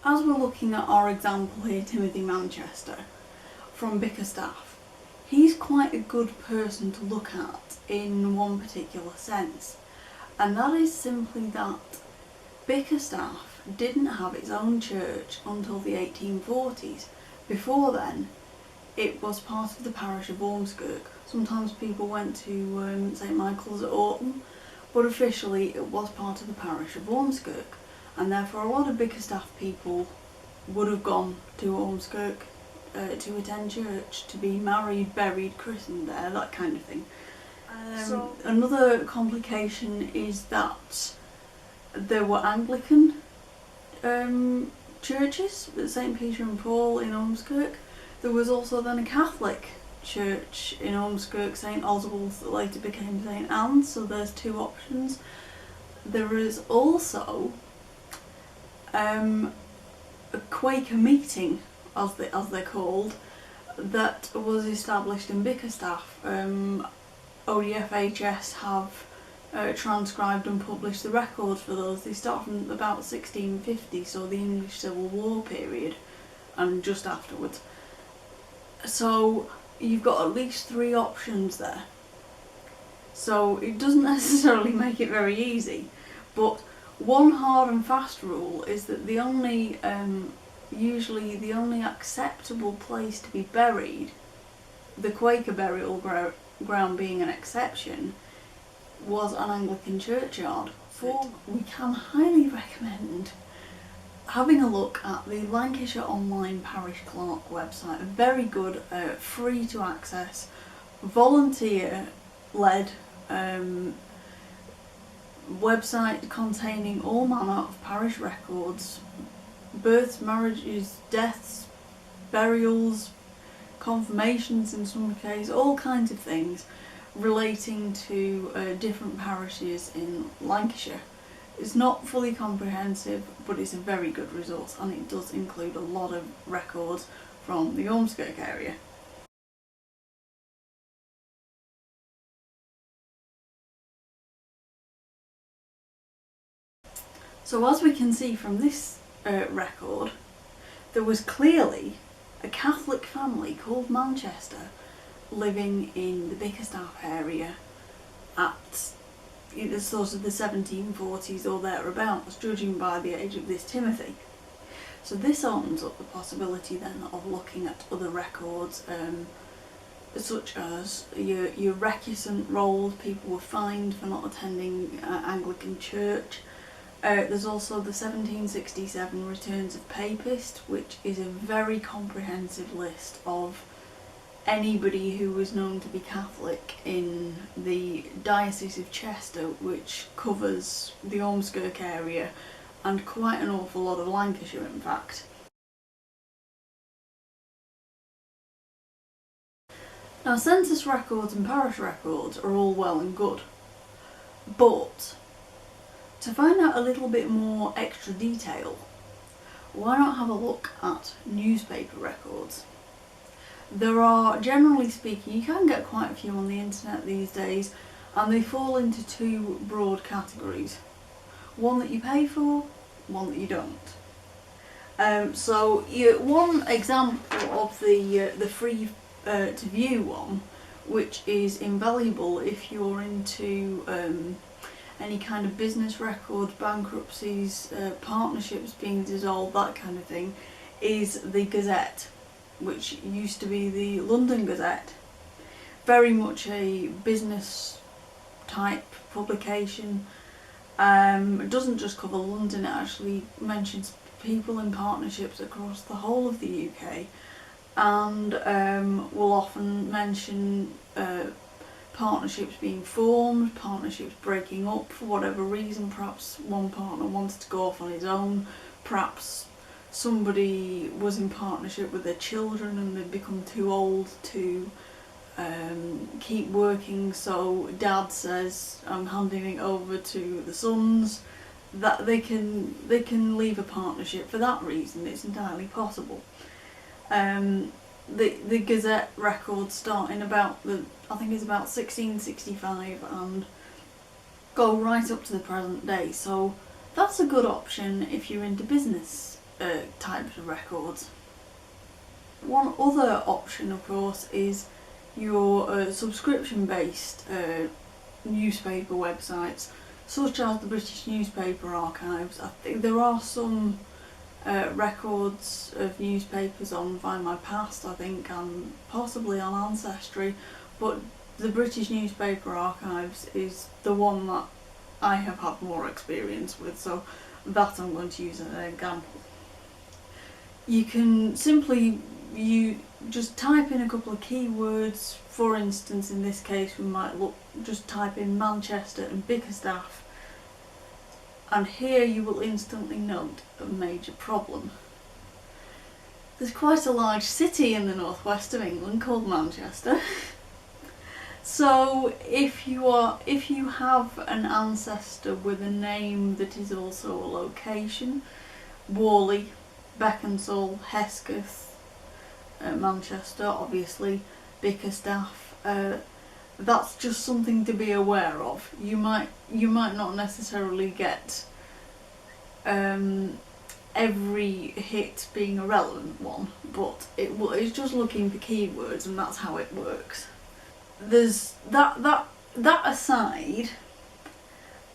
as we're looking at our example here, Timothy Manchester from Bickerstaff, he's quite a good person to look at in one particular sense, and that is simply that Bickerstaff didn't have its own church until the 1840s. Before then, it was part of the parish of Ormskirk. Sometimes people went to St Michael's at Orton, but officially it was part of the parish of Ormskirk, and therefore a lot of Bickerstaff people would have gone to Ormskirk to attend church, to be married, buried, christened there, that kind of thing. So another complication is that there were Anglican churches at St Peter and Paul in Ormskirk. There was also then a Catholic church in Ormskirk, St Oswald's, that later became St Anne's, so there's two options. There is also a Quaker meeting, as they're called, that was established in Bickerstaff. ODFHS have transcribed and published the records for those. They start from about 1650, so the English Civil War period, and just afterwards. So you've got at least three options there. So it doesn't necessarily make it very easy, but one hard and fast rule is that the only, usually the only acceptable place to be buried, the Quaker burial ground being an exception, was an Anglican churchyard. We can highly recommend having a look at the Lancashire Online Parish Clerk website, a very good, free to access, volunteer-led website containing all manner of parish records, births, marriages, deaths, burials, confirmations in some cases, all kinds of things relating to different parishes in Lancashire. It's not fully comprehensive, but it's a very good resource, and it does include a lot of records from the Ormskirk area. So as we can see from this record, there was clearly a Catholic family called Manchester living in the Bickerstaff area at the sort of the 1740s or thereabouts, judging by the age of this Timothy. So this opens up the possibility then of looking at other records, such as your recusant rolls. People were fined for not attending Anglican church. There's also the 1767 Returns of Papist, which is a very comprehensive list of anybody who was known to be Catholic in the Diocese of Chester, which covers the Ormskirk area and quite an awful lot of Lancashire, in fact. Now, census records and parish records are all well and good, but to find out a little bit more extra detail, why not have a look at newspaper records? There are, generally speaking, you can get quite a few on the internet these days, and they fall into two broad categories. One that you pay for, one that you don't. So one example of the free to view one, which is invaluable if you're into any kind of business records, bankruptcies, partnerships being dissolved, that kind of thing, is the Gazette, which used to be the London Gazette. Very much a business type publication. It doesn't just cover London, it actually mentions people in partnerships across the whole of the UK, and will often mention partnerships being formed, partnerships breaking up for whatever reason. Perhaps one partner wanted to go off on his own, perhaps somebody was in partnership with their children and they've become too old to keep working, so dad says, I'm handing it over to the sons. That they can leave a partnership for that reason. It's entirely possible. The Gazette records start in about I think it's about 1665 and go right up to the present day, so that's a good option if you're into business types of records. One other option, of course, is your subscription-based newspaper websites, such as the British Newspaper Archives. I think there are some records of newspapers on Find My Past, I think, and possibly on Ancestry, but the British Newspaper Archives is the one that I have had more experience with, so that I'm going to use as an example. You can simply just type in a couple of keywords. For instance, in this case we might just type in Manchester and Bickerstaff, and here you will instantly note a major problem. There's quite a large city in the northwest of England called Manchester. So if you have an ancestor with a name that is also a location, Worley, Beaconsall, Hesketh, Manchester, obviously, Bickerstaff, that's just something to be aware of. You might not necessarily get every hit being a relevant one, but it's just looking for keywords, and that's how it works. There's that aside,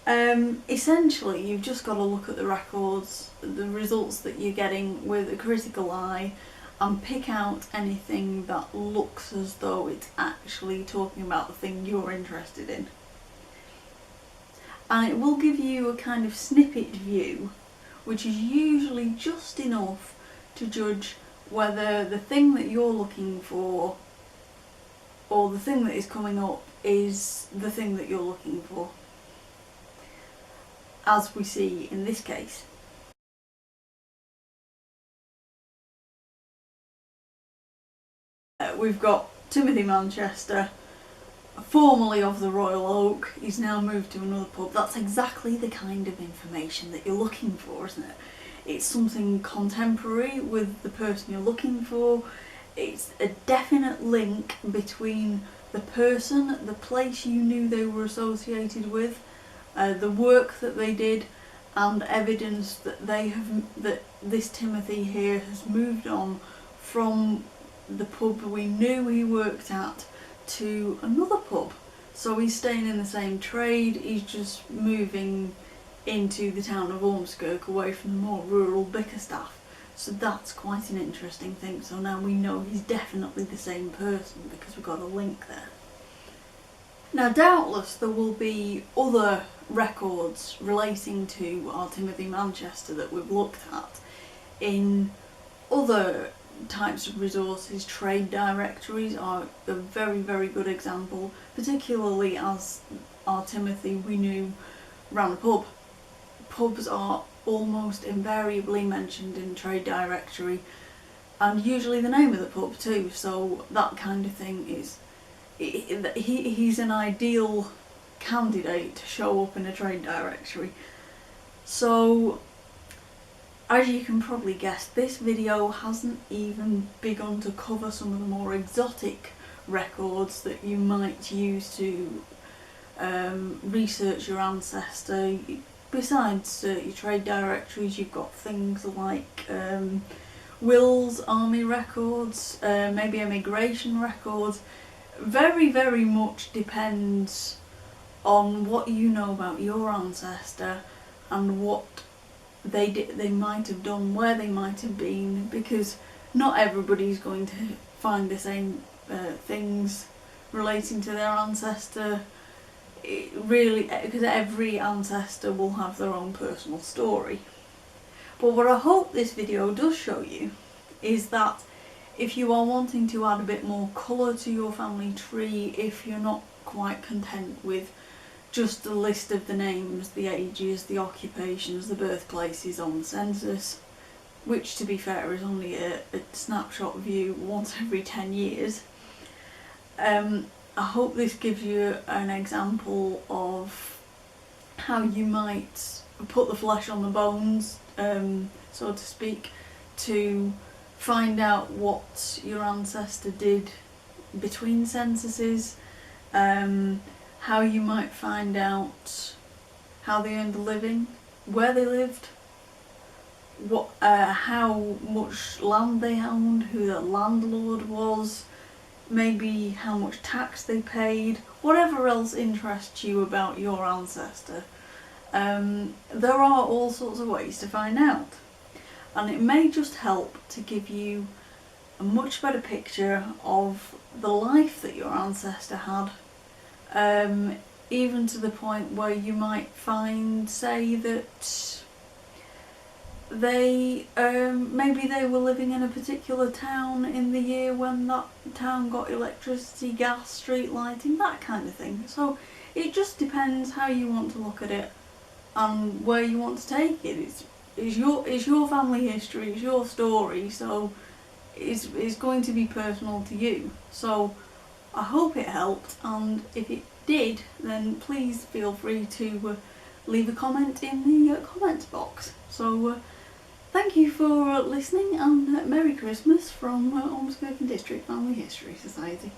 essentially you've just got to look at the records, the results that you're getting with a critical eye, and pick out anything that looks as though it's actually talking about the thing you're interested in. And it will give you a kind of snippet view, which is usually just enough to judge whether the thing that you're looking for or the thing that is coming up is the thing that you're looking for, as we see in this case. We've got Timothy Manchester, formerly of the Royal Oak. He's now moved to another pub. That's exactly the kind of information that you're looking for, isn't it? It's something contemporary with the person you're looking for. It's a definite link between the person, the place you knew they were associated with, the work that they did, and evidence that that this Timothy here has moved on from the pub we knew he worked at to another pub. So he's staying in the same trade, he's just moving into the town of Ormskirk, away from the more rural Bickerstaff. So that's quite an interesting thing. So now we know he's definitely the same person because we've got a link there. Now doubtless there will be other records relating to our Timothy Manchester that we've looked at in other types of resources. Trade directories are a very, very good example, particularly as our Timothy we knew ran a pub. Pubs are almost invariably mentioned in trade directory, and usually the name of the pub too, so that kind of thing is, he's an ideal candidate to show up in a trade directory. So as you can probably guess, this video hasn't even begun to cover some of the more exotic records that you might use to research your ancestor. Besides your trade directories, you've got things like wills, army records, maybe immigration records. Very, very much depends on what you know about your ancestor and what they might have done, where they might have been, because not everybody's going to find the same things relating to their ancestor. Really, because every ancestor will have their own personal story. But what I hope this video does show you is that if you are wanting to add a bit more colour to your family tree, if you're not quite content with just the list of the names, the ages, the occupations, the birthplaces on the census, which to be fair is only a snapshot view once every 10 years, I hope this gives you an example of how you might put the flesh on the bones, so to speak, to find out what your ancestor did between censuses, how you might find out how they earned a living, where they lived, how much land they owned, who the landlord was, maybe how much tax they paid, whatever else interests you about your ancestor. There are all sorts of ways to find out, and it may just help to give you a much better picture of the life that your ancestor had, even to the point where you might find, say, that they maybe they were living in a particular town in the year when that town got electricity, gas, street lighting, that kind of thing. So it just depends how you want to look at it and where you want to take it. It's your family history, it's your story, so it's going to be personal to you. So I hope it helped, and if it did, then please feel free to leave a comment in the comments box. So thank you for listening, and Merry Christmas from Ormskirk and District Family History Society.